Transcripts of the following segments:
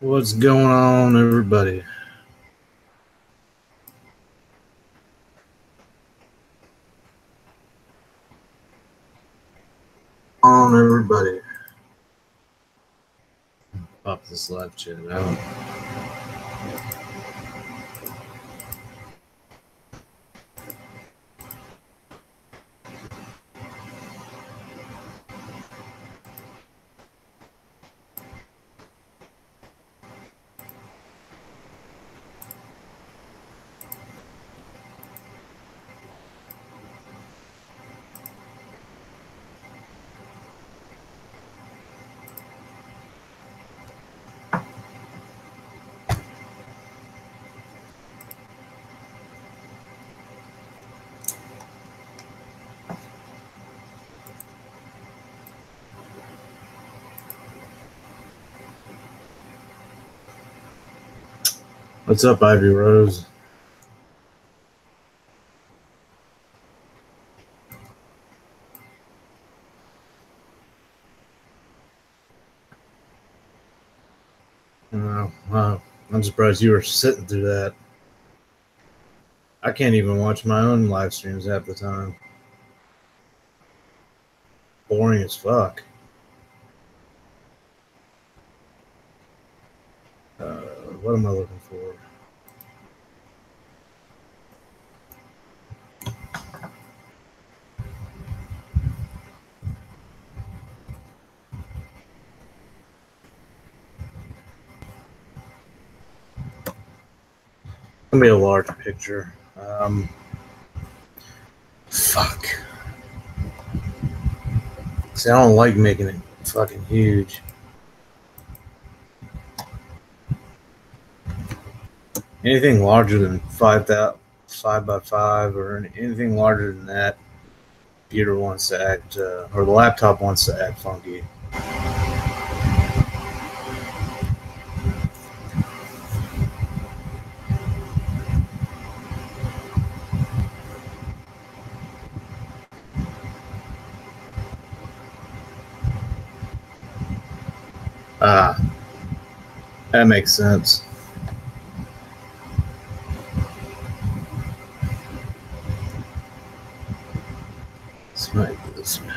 What's going on, everybody? Everybody. Pop this live chat out. What's up, Ivy Rose? Wow. I'm surprised you were sitting through that. I can't even watch my own live streams half the time. Boring as fuck. What am I looking for? Gonna be a large picture. Fuck. See, I don't like making it fucking huge. Anything larger than 5 by 5 or anything larger than that, computer wants to act, or the laptop wants to act funky. That makes sense. This might be this one.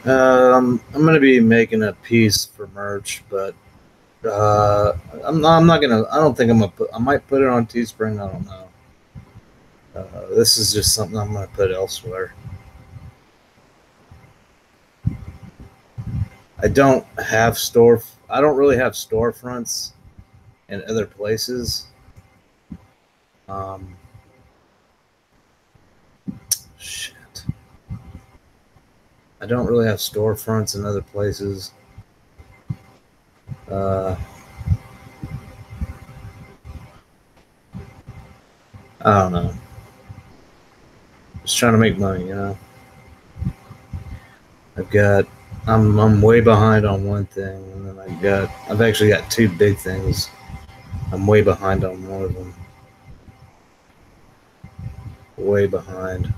I'm gonna be making a piece for merch, but I'm not gonna. I don't think I'm gonna put. I might put it on Teespring. I don't know. This is just something I'm gonna put elsewhere. I don't really have storefronts in other places. Shit. I don't really have storefronts in other places. I don't know. Just trying to make money, you know. I'm way behind on one thing, and then I've actually got two big things. I'm way behind on one of them. Way behind.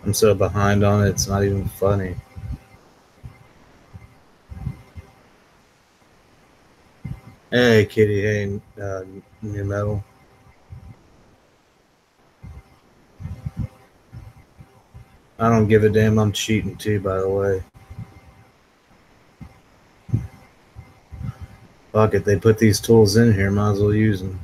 I'm so behind on it, it's not even funny. Hey, Kitty. Hey, New Metal. I don't give a damn. I'm cheating too, by the way. Fuck it. They put these tools in here. Might as well use them.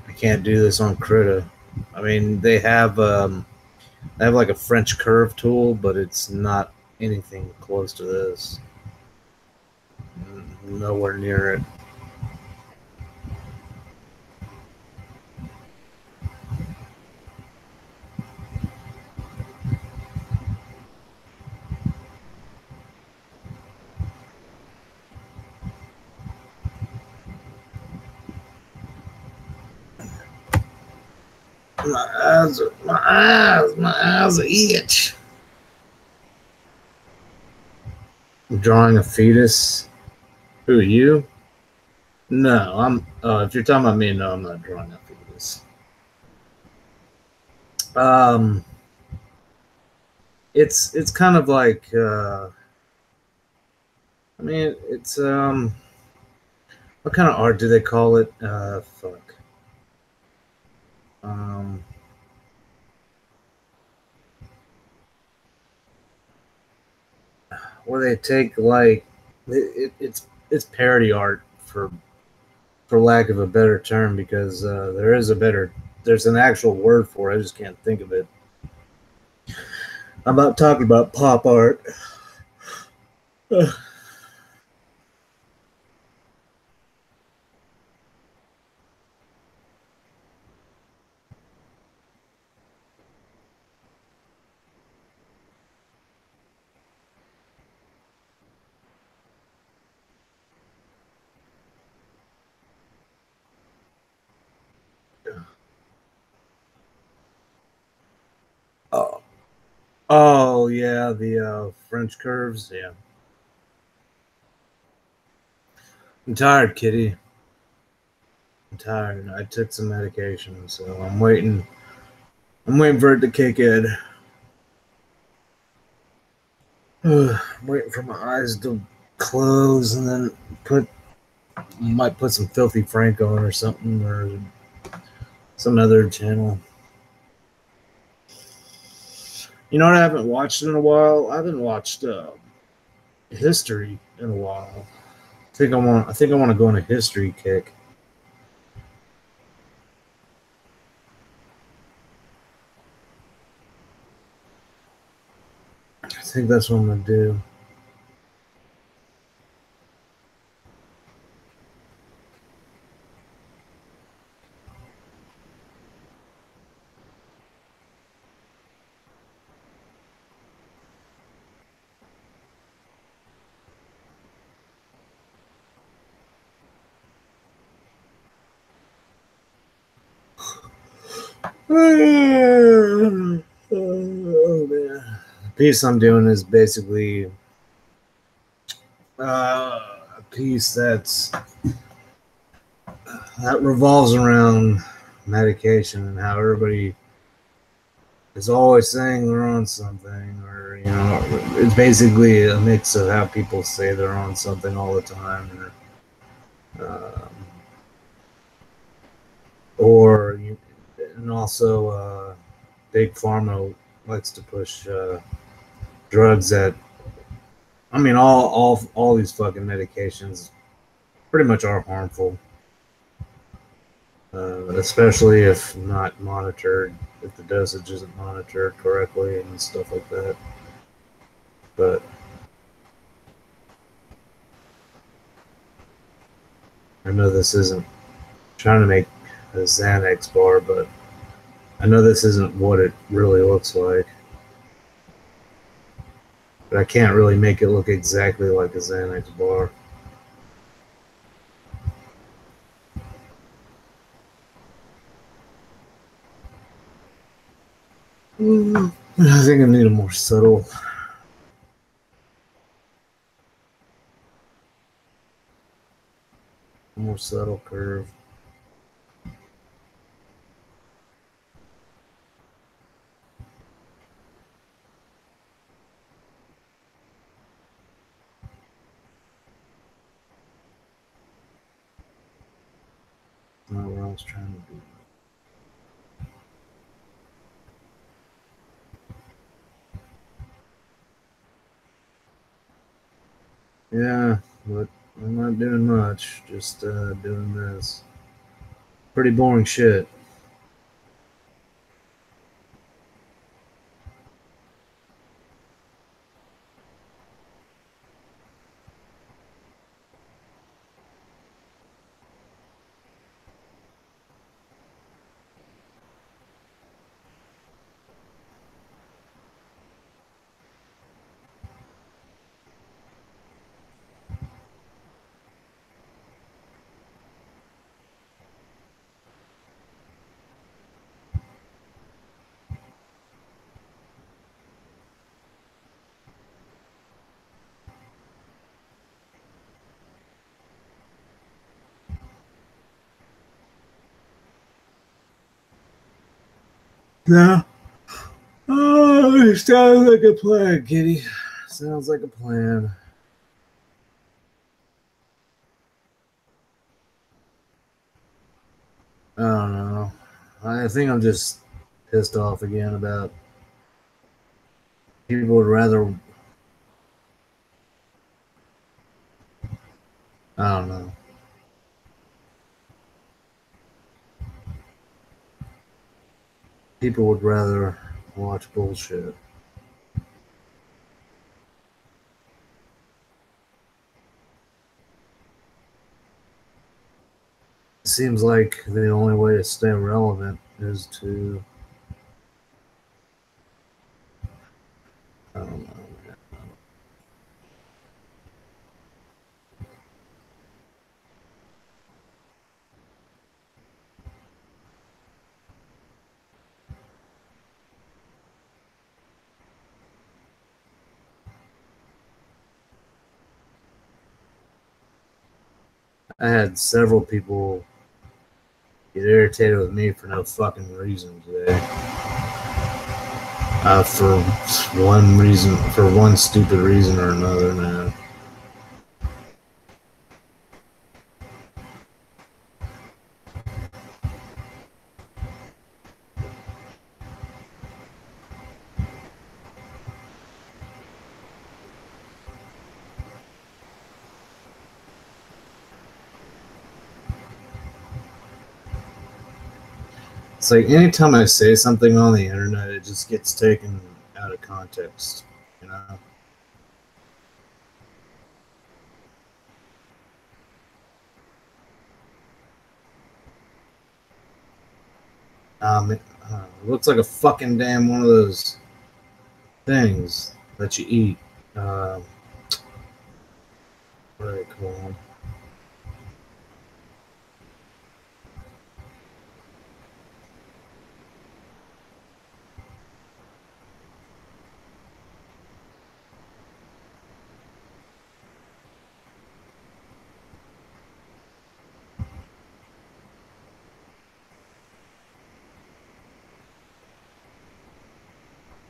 I can't do this on Krita. I mean, they have like a French curve tool, but it's not anything close to this. Nowhere near it. My eyes itch. Drawing a fetus. Who, you? No, I'm. If you're talking about me, no, I'm not drawing a fetus. Um, it's kind of like. I mean, it's what kind of art do they call it? Fuck. Um, where they take like it's parody art for lack of a better term, because there's an actual word for it. I just can't think of it. I'm not talking about pop art. Oh, oh yeah, the French curves. Yeah, I'm tired, kitty. I'm tired. I took some medication, so I'm waiting. I'm waiting for it to kick in. I'm waiting for my eyes to close, and then might put some Filthy Frank on or something, or some other channel. You know what I haven't watched in a while? I haven't watched history in a while. I think I want to go on a history kick. I think that's what I'm gonna do. Oh man. The piece I'm doing is basically a piece that revolves around medication and how everybody is always saying they're on something, or it's basically a mix of how people say they're on something all the time, and also big pharma likes to push drugs that, I mean, all these fucking medications pretty much are harmful, especially if not monitored, if the dosage isn't monitored correctly and stuff like that. But I know this isn't trying to make a Xanax bar, but I know this isn't what it really looks like. But I can't really make it look exactly like a Xanax bar. I think I need a more subtle curve. Not what I was trying to do. Yeah, but I'm not doing much. Just doing this. Pretty boring shit. No. Oh, it sounds like a plan, kitty. Sounds like a plan. I don't know. I think I'm just pissed off again about people would rather. I don't know. People would rather watch bullshit. It seems like the only way to stay relevant is to. I don't know. I had several people get irritated with me for no fucking reason today. For one reason, for one stupid reason or another, man. It's like anytime I say something on the internet, it just gets taken out of context, you know? It looks like a fucking damn one of those things that you eat. What are they called?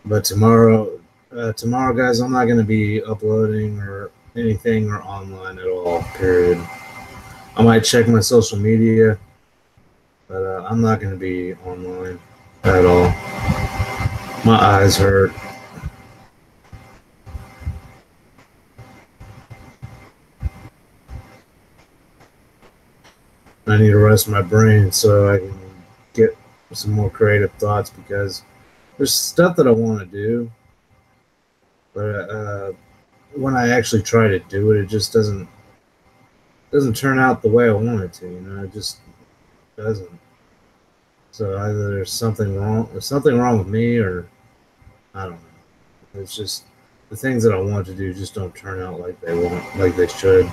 But tomorrow, guys, I'm not going to be uploading or anything or online at all, period. I might check my social media, but I'm not going to be online at all. My eyes hurt. I need to rest my brain so I can get some more creative thoughts, because there's stuff that I want to do, but when I actually try to do it, it just doesn't turn out the way I want it to. You know, it just doesn't. So either there's something wrong with me, or I don't know. It's just the things that I want to do just don't turn out like they should.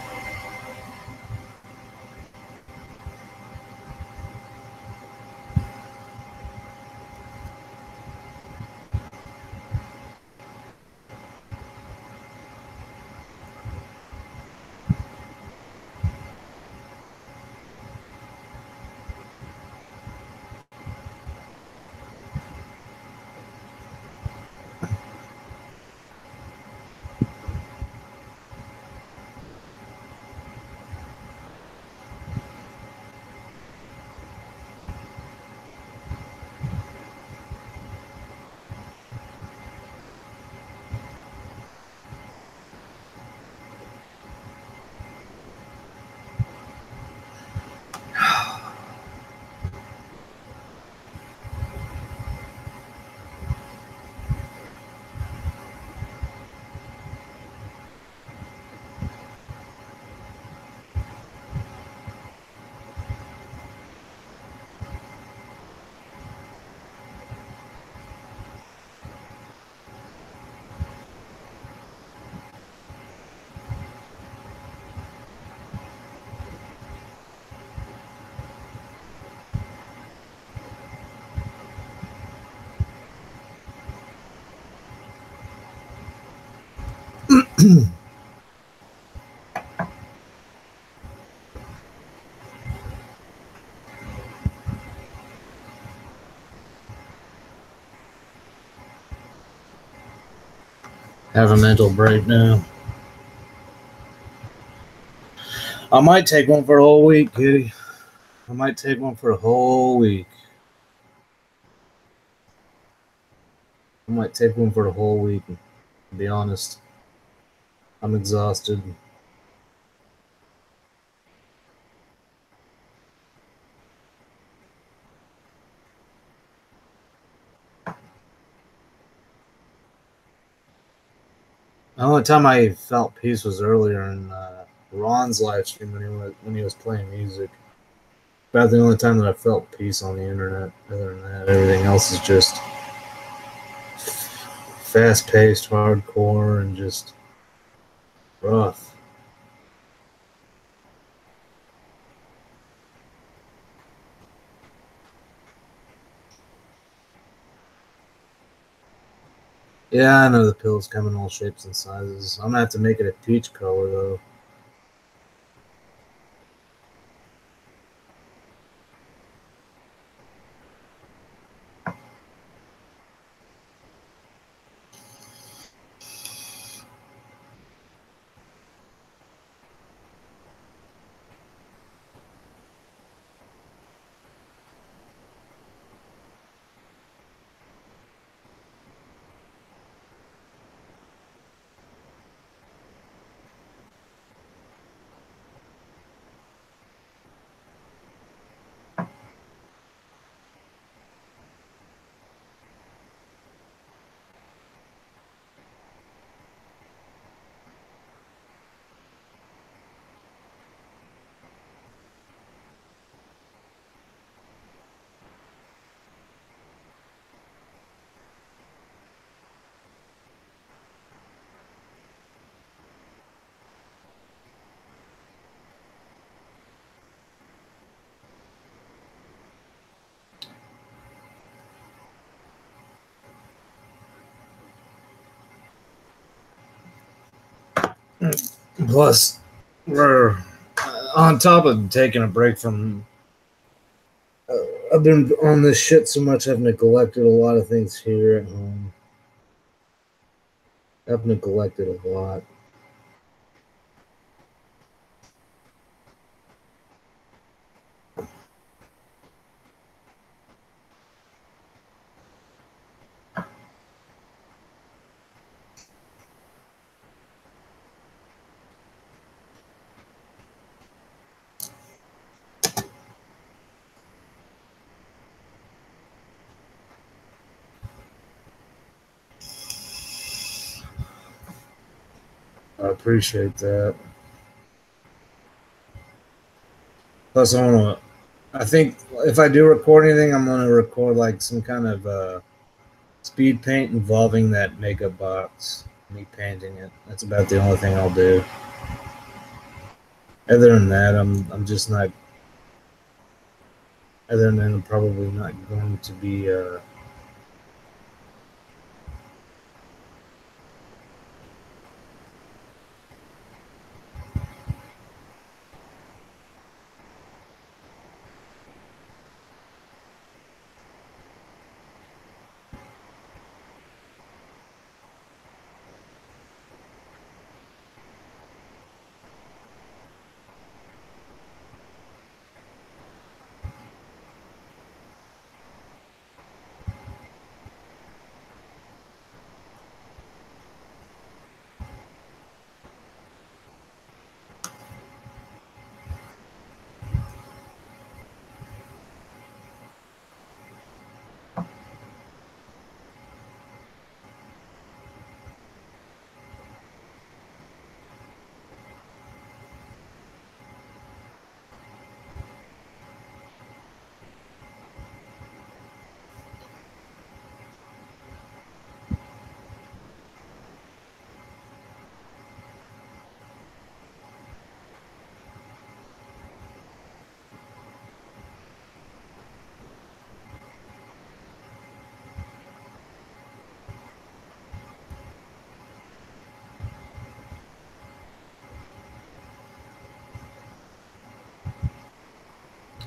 Have a mental break now. I might take one for a whole week, Kitty. I might take one for a whole week. I might take one for a whole week. To be honest, I'm exhausted. The only time I felt peace was earlier in Ron's live stream when he was playing music. About the only time that I felt peace on the internet. Other than that, everything else is just fast-paced, hardcore, and just rough. Yeah, I know the pills come in all shapes and sizes. I'm gonna have to make it a peach color though. Plus, we're on top of taking a break from. I've been on this shit so much, I've neglected a lot of things here at home. I've neglected a lot. I appreciate that. Plus, I think if I do record anything, I'm gonna record like some kind of speed paint involving that makeup box. Me painting it. That's about the only thing I'll do. Other than that, I'm just not. Other than that, I'm probably not going to be.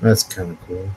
That's kind of cool.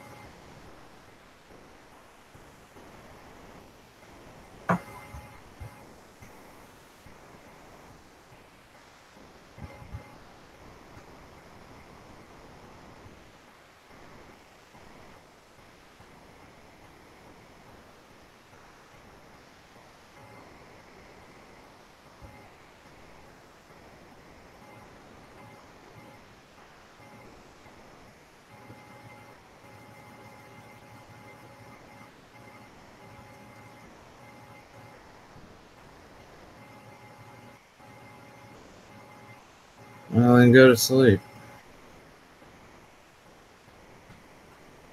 Well, then go to sleep.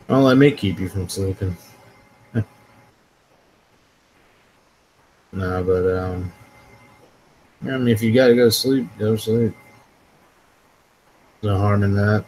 Don't let me keep you from sleeping. No, but I mean, if you gotta go to sleep, go to sleep. No harm in that.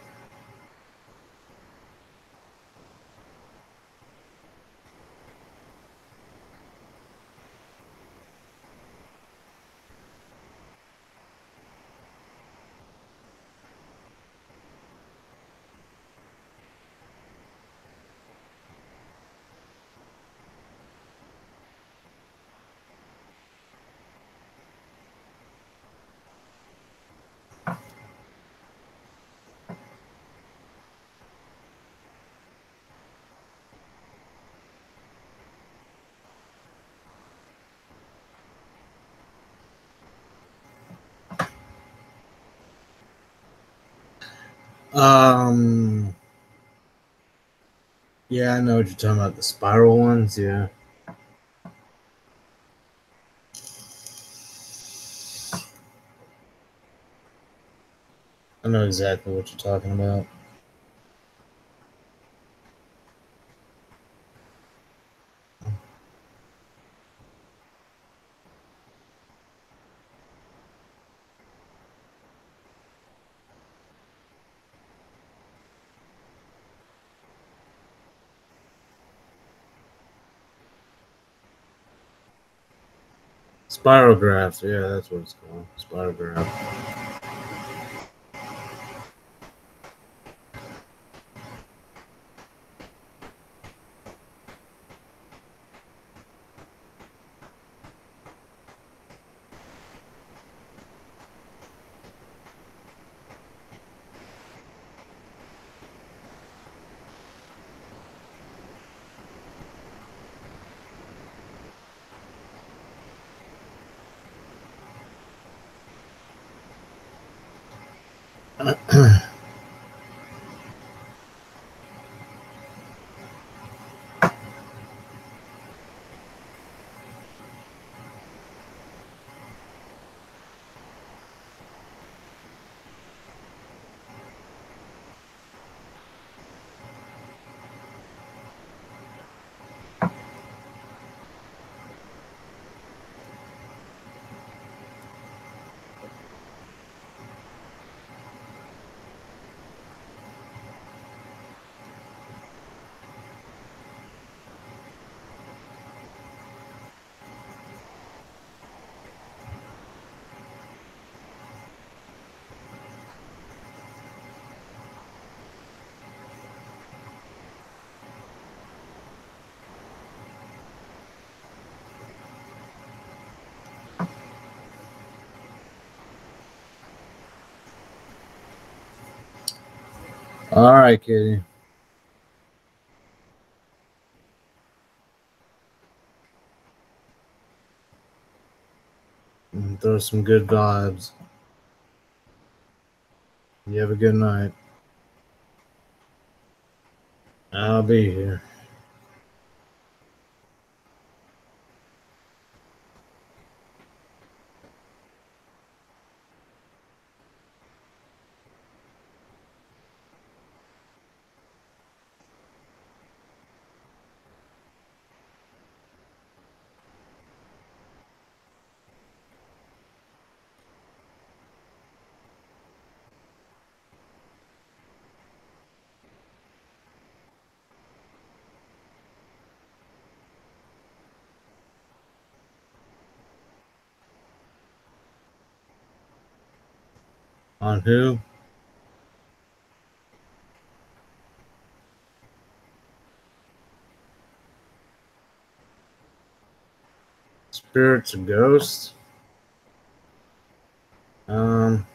Yeah, I know what you're talking about. The spiral ones, yeah. I know exactly what you're talking about. Spirograph, yeah, that's what it's called. Spirograph. All right, Kitty. Throw some good vibes. You have a good night. I'll be here. On who? Spirits and ghosts. Don't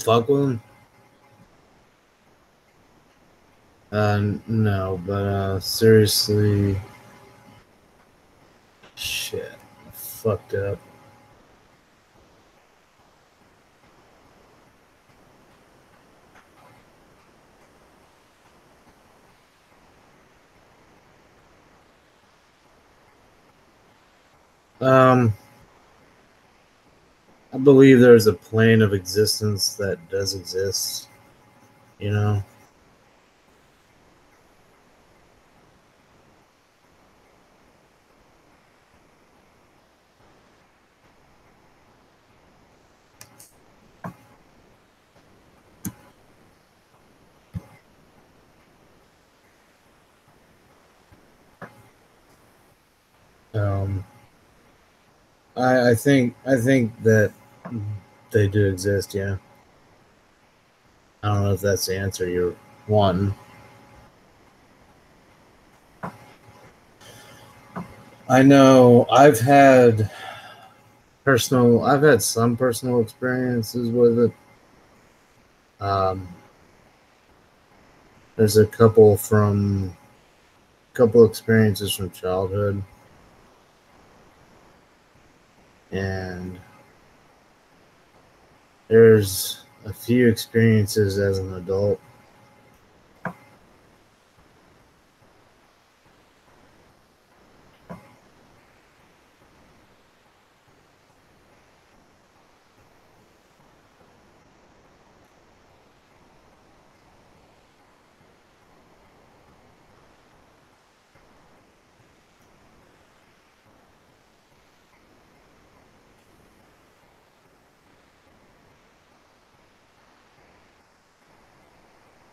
fuck with them. No, but seriously, shit, I fucked up. Um, I believe there's a plane of existence that does exist, you know. I think that they do exist. Yeah. I don't know if that's the answer you're wanting. I know I've had some personal experiences with it. There's a couple experiences from childhood, and there's a few experiences as an adult.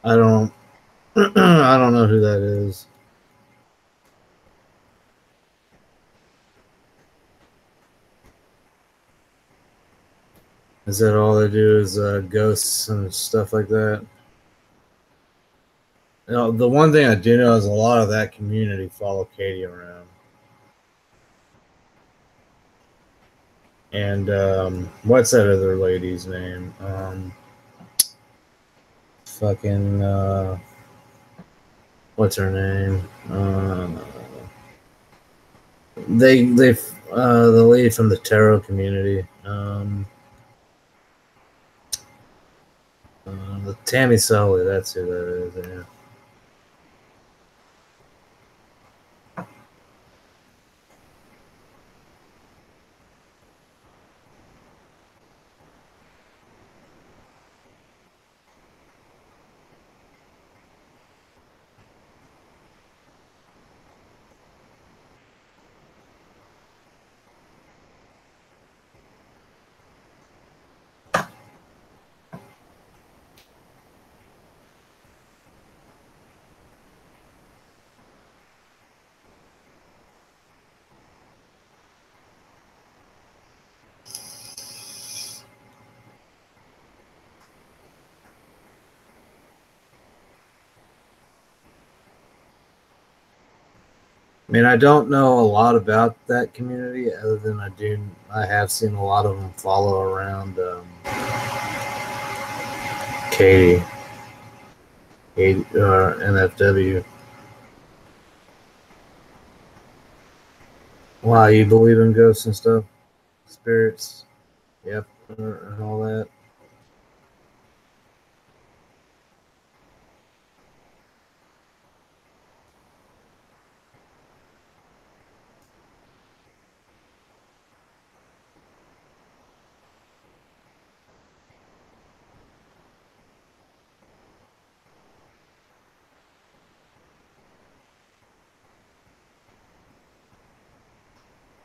I don't I don't know who that is. Is that all they do is ghosts and stuff like that? You know, the one thing I do know is a lot of that community follow Katie around. And what's that other lady's name? Fucking what's her name? They the lady from the tarot community. The Tammy Sully, that's who that is. Yeah. I mean, I don't know a lot about that community other than I have seen a lot of them follow around Katie, NFW. Wow, you believe in ghosts and stuff, spirits, yep, and all that.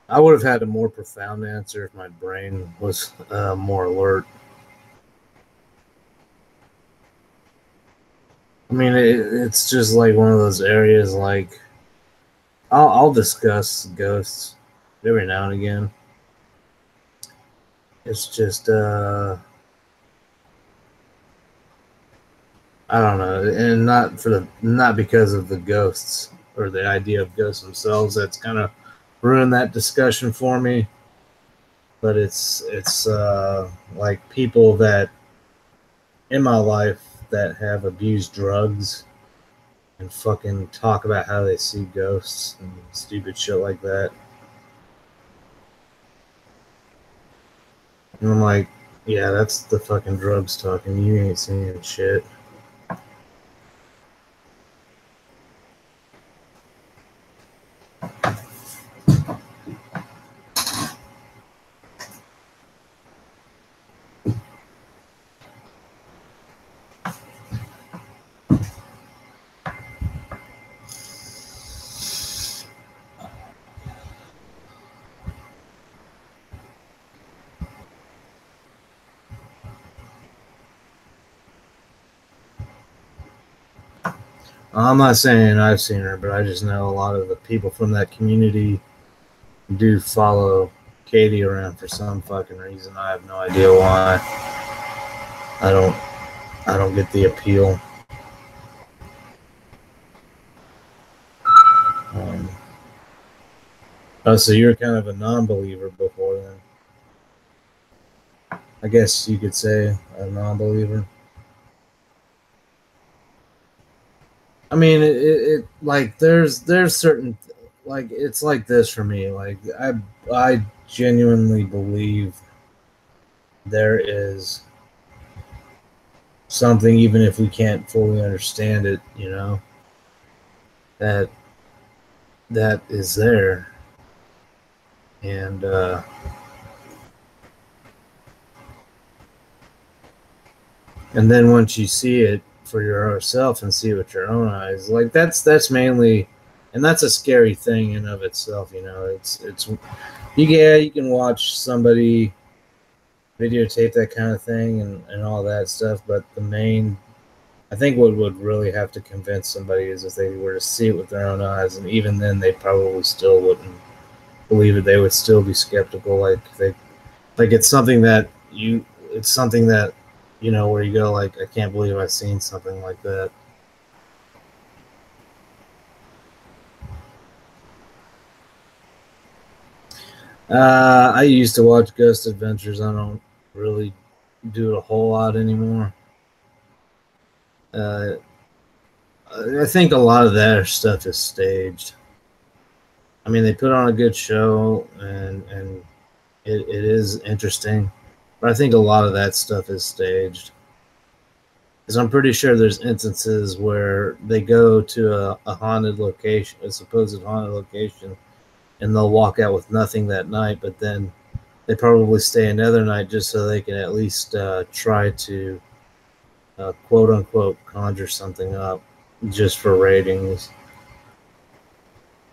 I would have had a more profound answer if my brain was more alert. I mean, it's just like one of those areas. Like, I'll discuss ghosts every now and again. It's just I don't know, and not because of the ghosts or the idea of ghosts themselves. That's kind of ruined that discussion for me. But it's like people that in my life that have abused drugs and fucking talk about how they see ghosts and stupid shit like that. And I'm like, yeah, that's the fucking drugs talking. You ain't seeing shit. I'm not saying I've seen her, but I just know a lot of the people from that community do follow Katie around for some fucking reason. I have no idea why. I don't get the appeal. Oh, so you're kind of a non-believer before then. I guess you could say a non-believer. I mean, it like there's certain, like, it's like this for me. Like I genuinely believe there is something, even if we can't fully understand it, you know, that is there. And then once you see it for yourself and see it with your own eyes, like that's mainly, and that's a scary thing in of itself, you know. It's you can watch somebody videotape that kind of thing and all that stuff, but the main, I think what would really have to convince somebody is if they were to see it with their own eyes, and even then they probably still wouldn't believe it. They would still be skeptical. It's something that you know, where you go like, I can't believe I've seen something like that. I used to watch Ghost Adventures. I don't really do it a whole lot anymore. I think a lot of their stuff is staged. I mean, they put on a good show, and it is interesting, but I think a lot of that stuff is staged. Because I'm pretty sure there's instances where they go to a haunted location, a supposed haunted location, and they'll walk out with nothing that night, but then they probably stay another night just so they can at least try to quote unquote conjure something up just for ratings.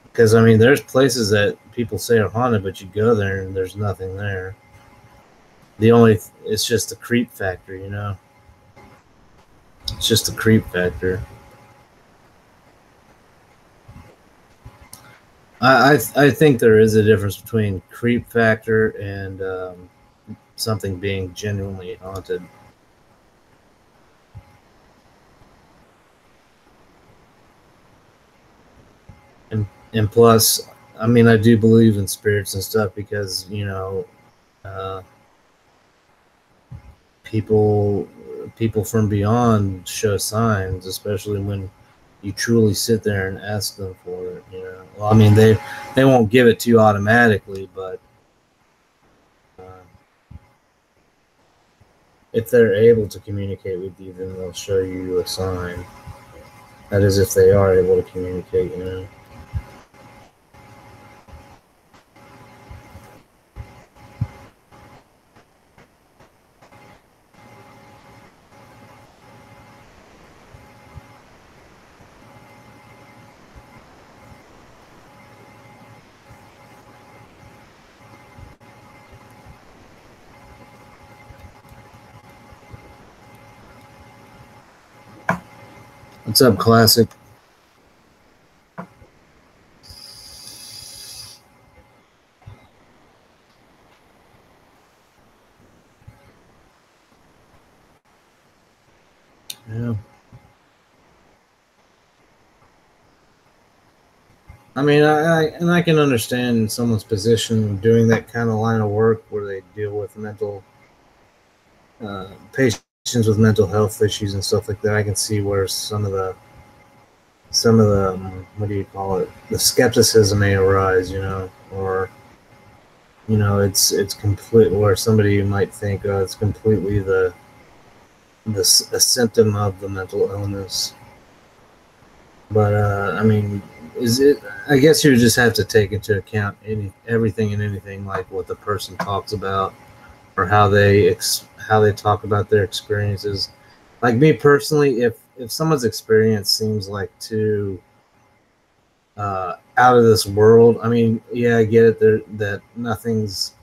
Because I mean, there's places that people say are haunted, but you go there and there's nothing there. It's just the creep factor, you know. It's just the creep factor. I think there is a difference between creep factor and something being genuinely haunted. And plus, I mean, I do believe in spirits and stuff because, you know, people from beyond show signs, especially when you truly sit there and ask them for it. You know, well, I mean, they won't give it to you automatically, but if they're able to communicate with you, then they'll show you a sign. That is, if they are able to communicate, you know. What's up, Classic? Yeah. I mean, I can understand someone's position doing that kind of line of work where they deal with mental patients with mental health issues and stuff like that. I can see where some of the what do you call it, the skepticism may arise, you know, or you know, it's complete, where somebody might think, oh, it's completely a symptom of the mental illness. But I mean, is it? I guess you just have to take into account everything and anything, like what the person talks about, or how they talk about their experiences. Like me personally, if someone's experience seems like too out of this world, I mean, yeah, I get it. That nothing's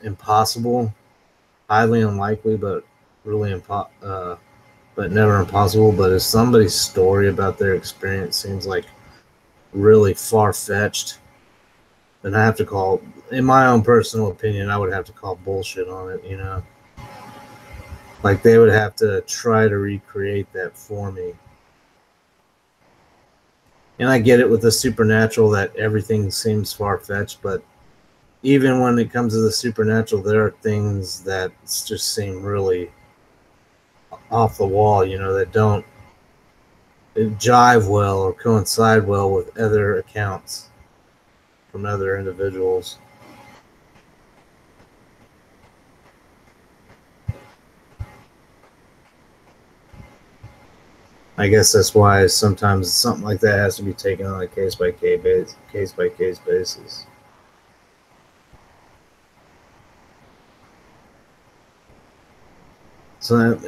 impossible, highly unlikely, but really but never impossible. But if somebody's story about their experience seems like really far-fetched, then I have to call, in my own personal opinion, I would have to call bullshit on it, you know? Like, they would have to try to recreate that for me. And I get it with the supernatural that everything seems far-fetched, but even when it comes to the supernatural, there are things that just seem really off the wall, you know, that don't jive well or coincide well with other accounts from other individuals. I guess that's why sometimes something like that has to be taken on a case-by-case basis. So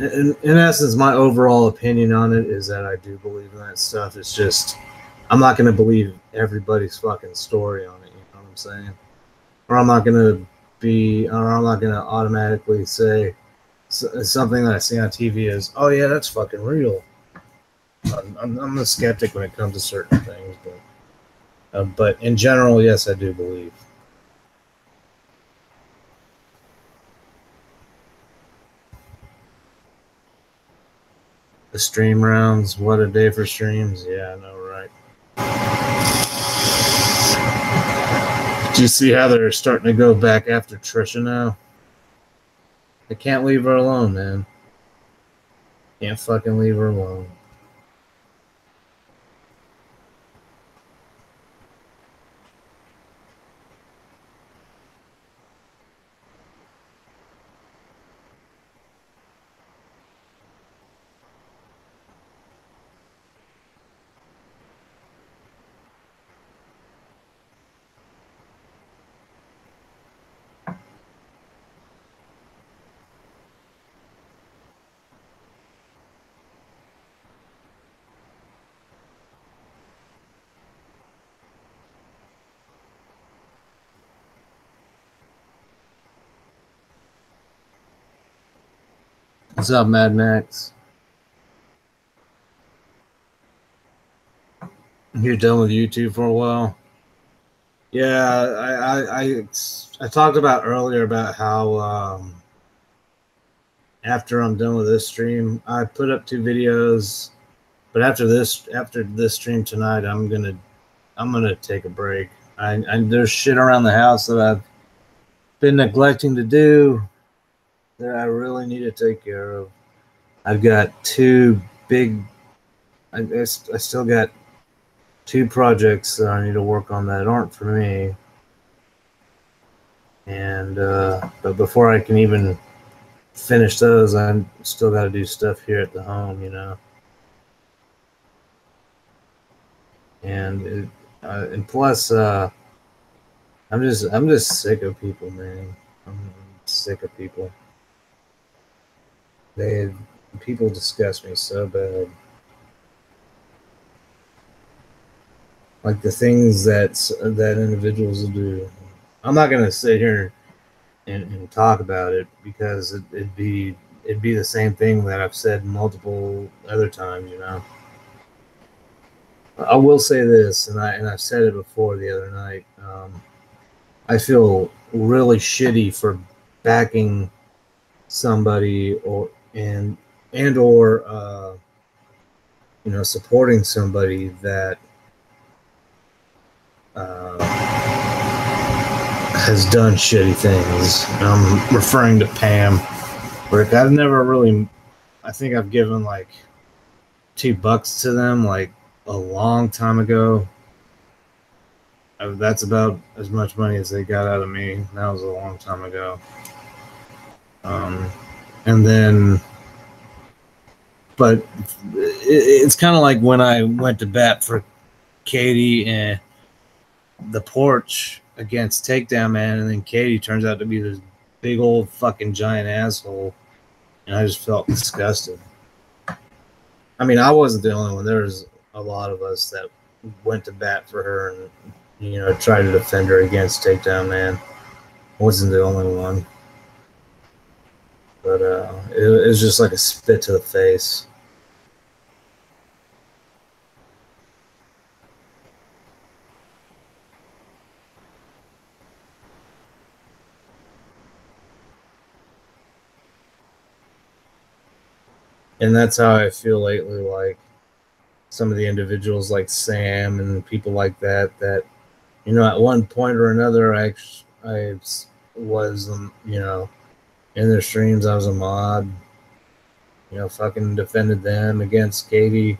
in essence, my overall opinion on it is that I do believe in that stuff. It's just, I'm not going to believe everybody's fucking story on it, you know what I'm saying? Or I'm not going to automatically say something that I see on TV is, oh yeah, that's fucking real. I'm a skeptic when it comes to certain things, but in general, yes, I do believe. The stream rounds, what a day for streams. Yeah, I know, right? Do you see how they're starting to go back after Trisha now? They can't leave her alone, man. Can't fucking leave her alone. What's up, Mad Max? You're done with YouTube for a while? Yeah, I talked about earlier about how after I'm done with this stream, I put up 2 videos, but after this stream tonight, I'm gonna take a break. There's shit around the house that I've been neglecting to do that I really need to take care of. I've got 2 big. I still got 2 projects that I need to work on that aren't for me. And but before I can even finish those, I still got to do stuff here at the home, you know. And plus, I'm just sick of people, man. I'm sick of people. People disgust me so bad. Like the things that individuals will do. I'm not gonna sit here and talk about it because it'd be the same thing that I've said multiple other times, you know. I will say this, and I've said it before the other night. I feel really shitty for backing somebody or you know, supporting somebody that has done shitty things. I'm referring to Pam. Rick, I've never really, I think I've given like $2 to them like a long time ago. That's about as much money as they got out of me. That was a long time ago. And then, but it's kind of like when I went to bat for Katie and the porch against Takedown Man, and then Katie turns out to be this big old fucking giant asshole, and I just felt disgusted. I mean, I wasn't the only one. There was a lot of us that went to bat for her and, you know, tried to defend her against Takedown Man. I wasn't the only one. But it was just like a spit to the face. And that's how I feel lately. Like some of the individuals, like Sam and people like that, that at one point or another, I was, in their streams. I was a mod. Fucking defended them against Katie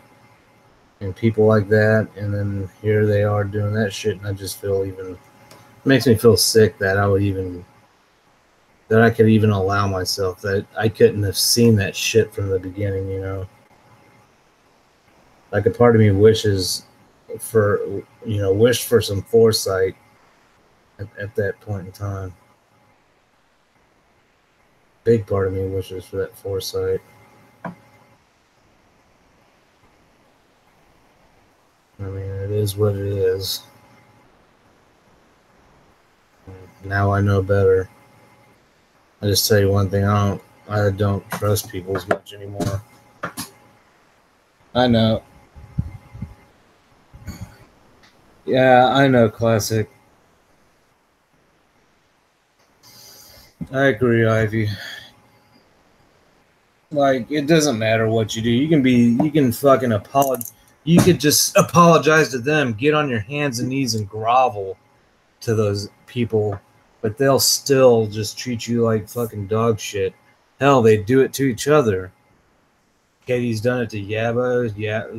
and people like that, and then here they are doing that shit, and I just feel it makes me feel sick that I could even allow myself that I couldn't have seen that shit from the beginning. Like a part of me wished for some foresight at that point in time. Big part of me wishes for that foresight. I mean, it is what it is. Now I know better. I just tell you one thing: I don't trust people as much anymore. I know. Yeah, I know. Classic. I agree, Ivy. Like, it doesn't matter what you do. You can fucking apologize. You could just apologize to them, get on your hands and knees and grovel to those people, but they'll still just treat you like fucking dog shit. Hell, they do it to each other. Katie's done it to Yabba,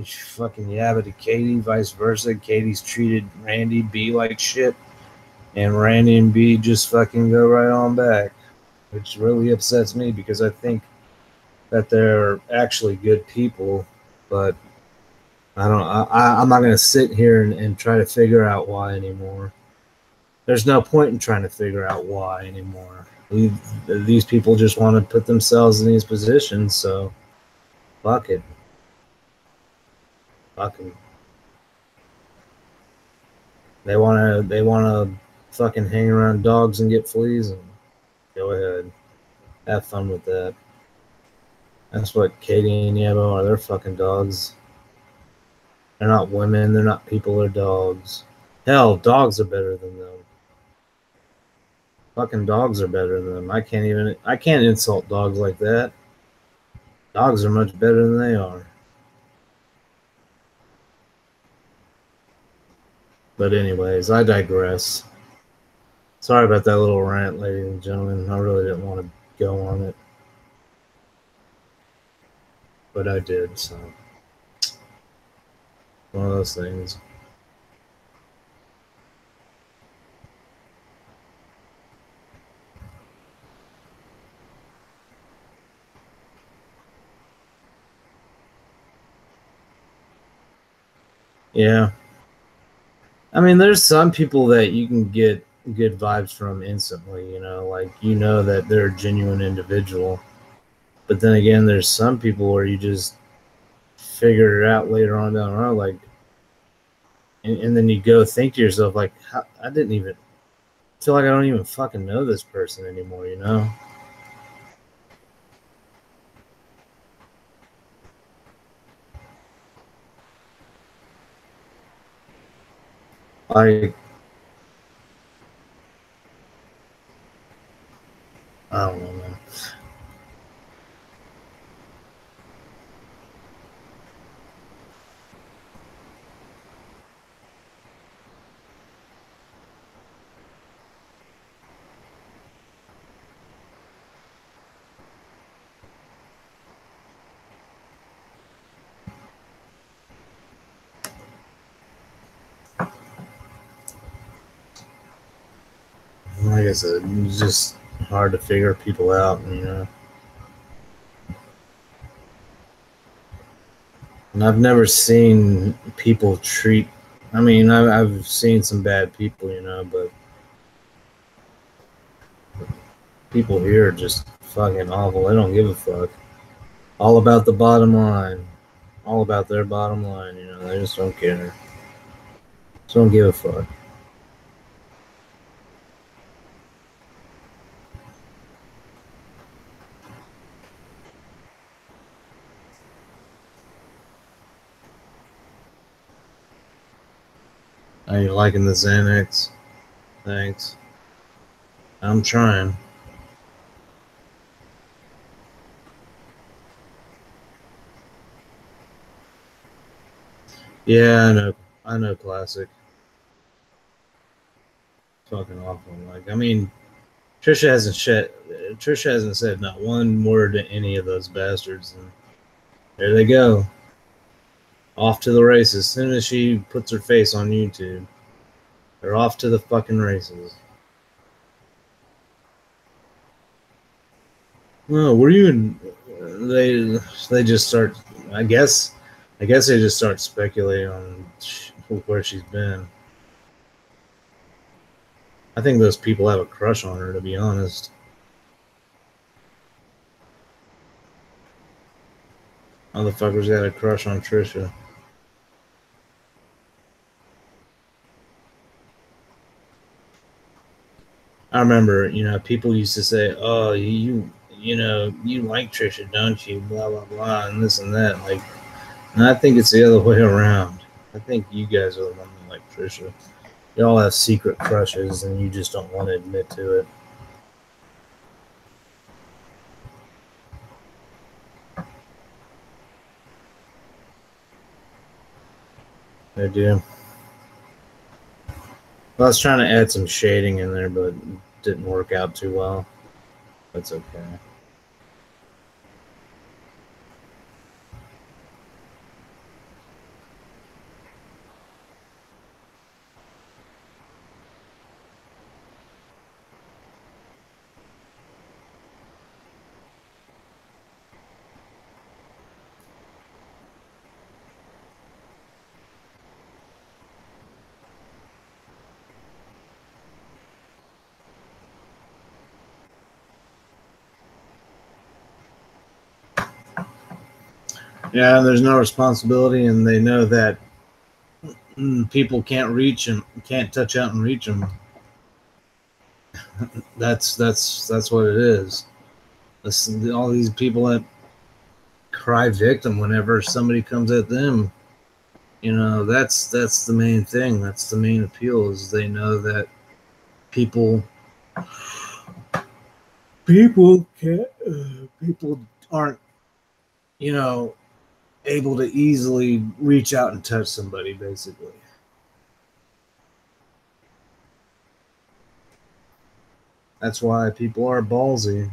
fucking Yabba to Katie, vice versa. Katie's treated Randy B like shit, and Randy and B just fucking go right on back, which really upsets me because I think that they're actually good people, but I'm not going to sit here and try to figure out why anymore. There's no point in trying to figure out why anymore. These people just want to put themselves in these positions, so fuck it. Fucking. They wanna fucking hang around dogs and get fleas, and go ahead. Have fun with that. That's what Katie and Yabo are. They're fucking dogs. They're not women, they're not people, they're dogs. Hell, dogs are better than them. Fucking dogs are better than them. I can't insult dogs like that. Dogs are much better than they are. But anyways, I digress. Sorry about that little rant, ladies and gentlemen. I really didn't want to go on it. But I did, so. One of those things. Yeah. I mean, there's some people that you can get good vibes from instantly, like that they're a genuine individual. But then again, there's some people where you just figure it out later on down the road, like, and then you go think to yourself, like, I didn't even feel like I don't even fucking know this person anymore, Like, I don't know, man. Like I said, it's just hard to figure people out, And I've never seen people treat. I mean, I've seen some bad people, but people here are just fucking awful. They don't give a fuck. All about the bottom line. All about their bottom line, They just don't care. Just don't give a fuck. Are you liking the Xanax? Thanks. I'm trying. Yeah, I know. I know. Classic. Fucking awful. Like, I mean, Trisha hasn't said not one word to any of those bastards, and there they go, off to the races. As soon as she puts her face on YouTube, they're off to the fucking races. Oh, were you in? They just start. I guess. I guess they just start speculating on where she's been. I think those people have a crush on her, to be honest. Motherfuckers got a crush on Trisha. I remember, people used to say, "Oh, you like Trisha, don't you?" Blah blah blah, and this and that. Like, and I think it's the other way around. I think you guys are the one that like Trisha. Y'all have secret crushes, and you just don't want to admit to it. I do. I was trying to add some shading in there, but it didn't work out too well. That's okay. Yeah, there's no responsibility, and they know that people can't reach them, can't touch out and reach them. That's what it is. All these people that cry victim whenever somebody comes at them. That's the main thing. That's the main appeal, is they know that people can't people aren't able to easily reach out and touch somebody, basically. That's why people are ballsy.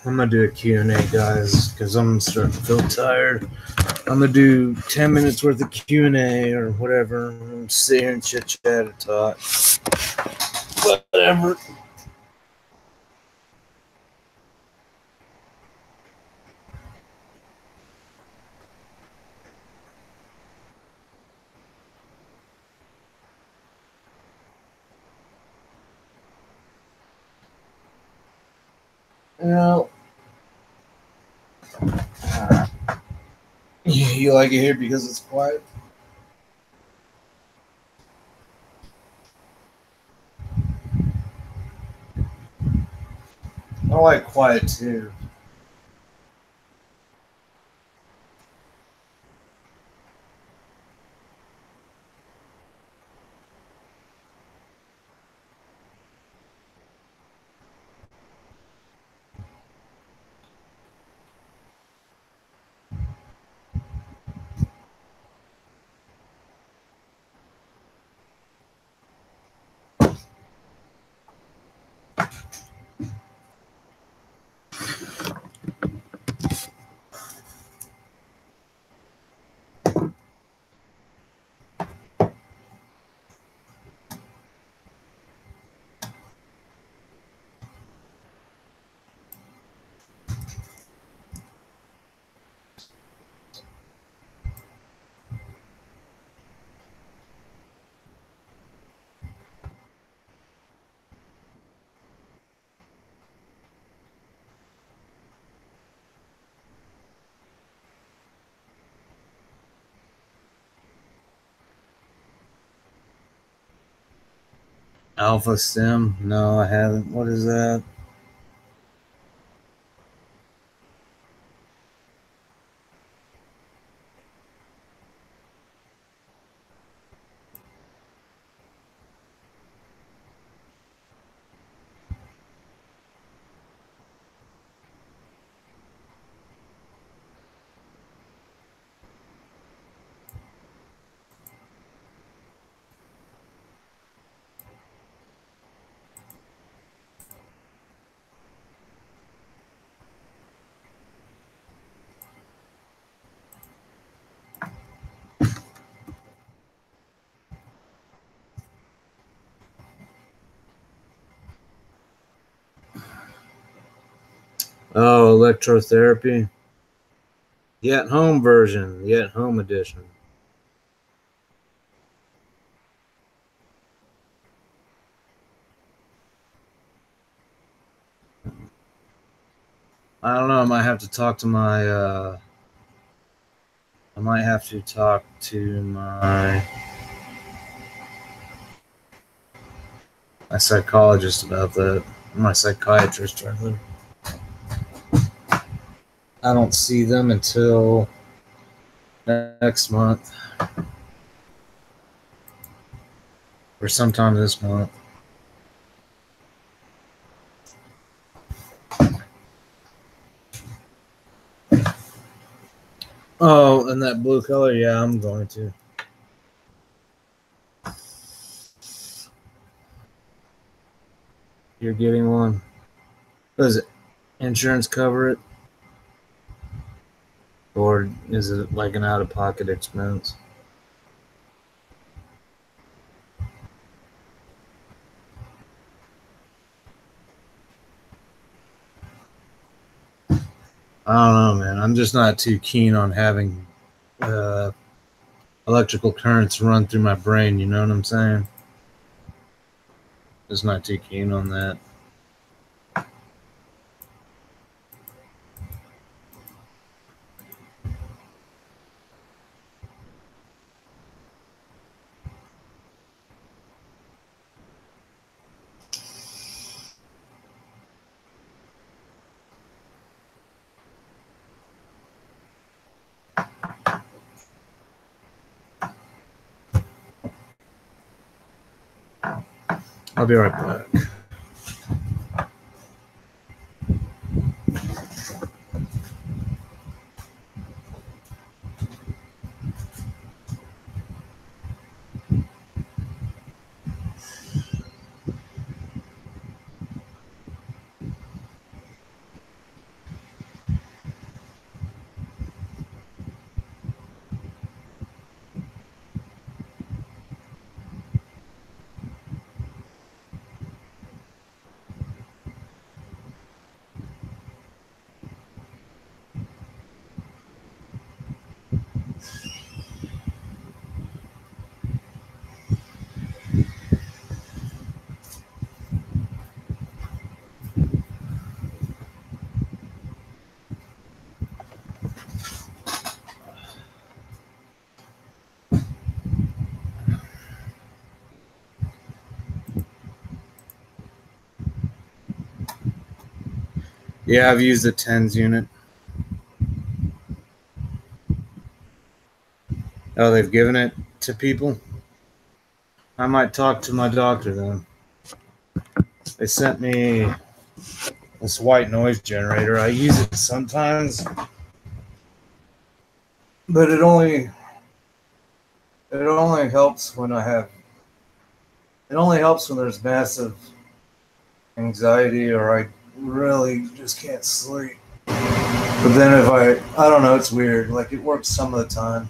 I'm gonna do a Q&A, guys, because I'm starting to feel tired. I'm gonna do 10 minutes worth of Q&A or whatever. I'm gonna sit here and chit chat and talk. Whatever. You like it here because it's quiet? I like quiet too. Alpha Stim? No, I haven't. What is that? Oh, electrotherapy. Yet home version. Yet home edition. I don't know. I might have to talk to my. I might have to talk to my psychologist about that. My psychiatrist, rather. I don't see them until next month or sometime this month. Oh, and that blue color, yeah, I'm going to. You're getting one. Does it insurance cover it? Or is it like an out-of-pocket expense? I don't know, man. I'm just not too keen on having electrical currents run through my brain. You know what I'm saying? Just not too keen on that. I'll be right back. Yeah, I've used the TENS unit. Oh, they've given it to people? I might talk to my doctor then. They sent me this white noise generator. I use it sometimes, but it only helps when there's massive anxiety or I really just can't sleep. But then if I don't know, it's weird. Like it works some of the time.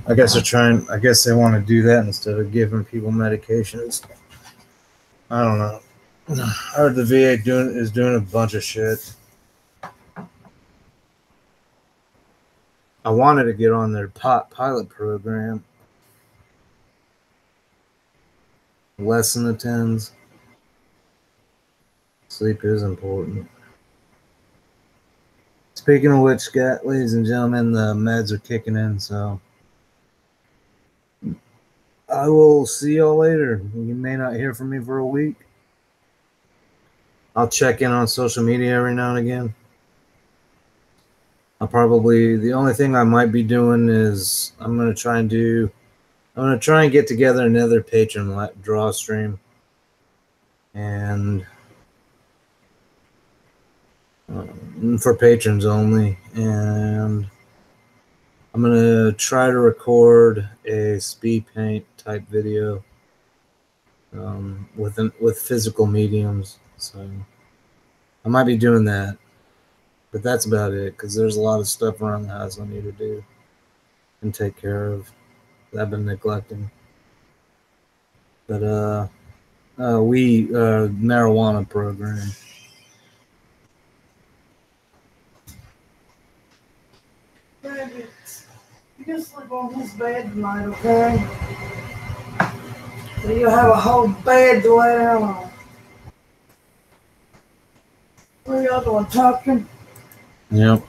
I guess they want to do that instead of giving people medications. I don't know. I heard the VA is doing a bunch of shit. I wanted to get on their pilot program. Lessen the TENS. Sleep is important. Speaking of which, ladies and gentlemen, the meds are kicking in, so I will see y'all later. You may not hear from me for a week. I'll check in on social media every now and again. The only thing I might be doing is I'm going to try and get together another patron draw stream. And for patrons only. And I'm going to try to record a speed paint type video with physical mediums. So I might be doing that. But that's about it, because there's a lot of stuff around the house I need to do and take care of that I've been neglecting. But marijuana program. Baby, you can sleep on this bed tonight, okay? So you'll have a whole bed to lay down on. What are y'all doing, talking? Yep.